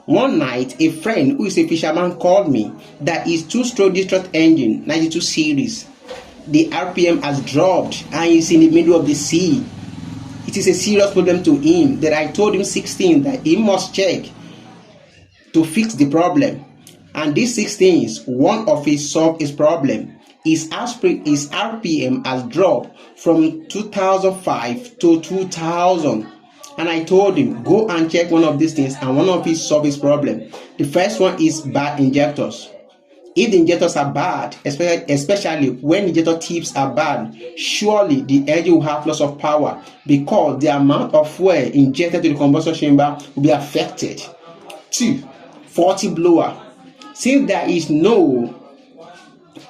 One night, a friend who is a fisherman called me that his two-stroke Detroit engine 92 series, the RPM has dropped and he's in the middle of the sea. It is a serious problem to him. That I told him 16 that he must check to fix the problem. And these 6 things, one of it solved his problem. His RPM has dropped from 2005 to 2000. And I told him, go and check one of these things, and one of it solve his problem. The first one is bad injectors. If the injectors are bad, especially when injector tips are bad, surely the engine will have loss of power because the amount of fuel injected to the combustion chamber will be affected. 2. Faulty blower. Since there is no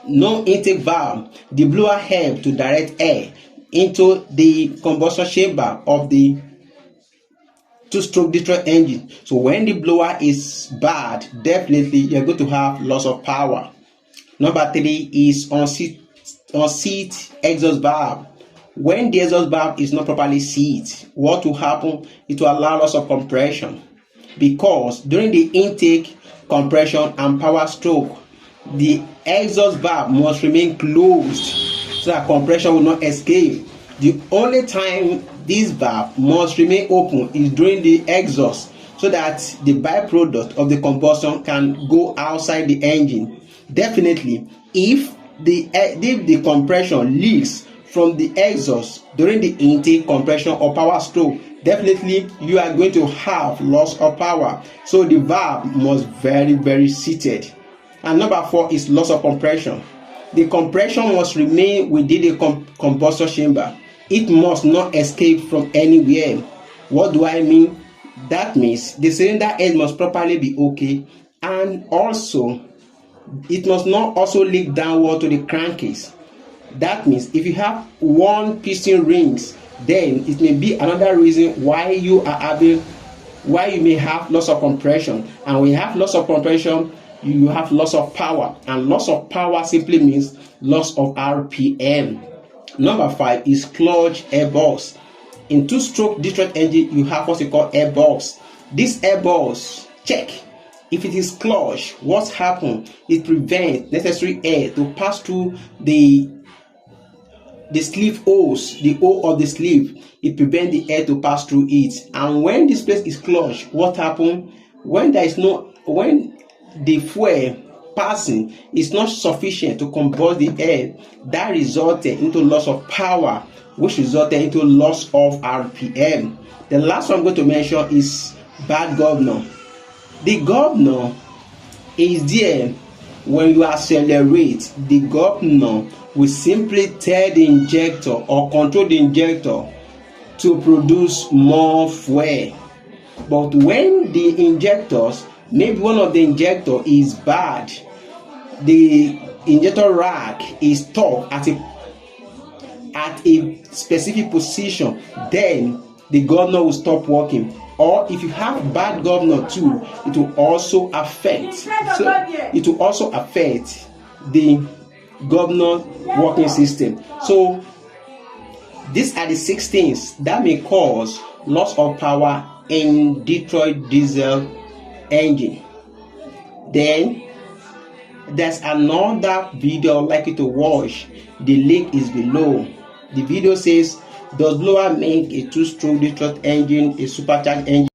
intake valve, the blower helps to direct air into the combustion chamber of the two-stroke Detroit engine. So when the blower is bad, definitely you're going to have loss of power. Number 3 is on-seat exhaust valve. When the exhaust valve is not properly seated, what will happen? It will allow loss of compression, because during the intake, compression and power stroke, the exhaust valve must remain closed so that compression will not escape. The only time this valve must remain open is during the exhaust, so that the byproduct of the combustion can go outside the engine. Definitely, if the compression leaks from the exhaust during the intake, compression or power stroke, definitely you are going to have loss of power. So the valve must very seated. And number 4 is loss of compression. The compression must remain within the combustion chamber. It must not escape from anywhere. What do I mean? That means the cylinder head must properly be okay, and also it must not also leak downward to the crankcase. That means if you have one piston rings, then it may be another reason why you may have loss of compression. And when you have loss of compression, you have loss of power, and loss of power simply means loss of RPM. Number 5 is clutch airbox. In two-stroke Detroit engine, you have what we call airbox. This airbox, check. If it is clutch, what happens? It prevents necessary air to pass through the sleeve holes, the hole of the sleeve. It prevents the air to pass through it. And when this place is clutch, what happens? When the fuel passing is not sufficient to combust the air, that resulted into loss of power, which resulted into loss of RPM. The last one I'm going to mention is bad governor. The governor is there when you accelerate. The governor will simply tell the injector or control the injector to produce more fuel. But when the injectors, maybe one of the injector is bad, the injector rack is stuck at a specific position, then the governor will stop working. Or if you have bad governor too, it will also affect the governor working system. So these are the 6 things that may cause loss of power in Detroit diesel engine. Then there's another video I'd like you to watch. The link is below. The video says, does blower make a two-stroke Detroit engine a supercharged engine?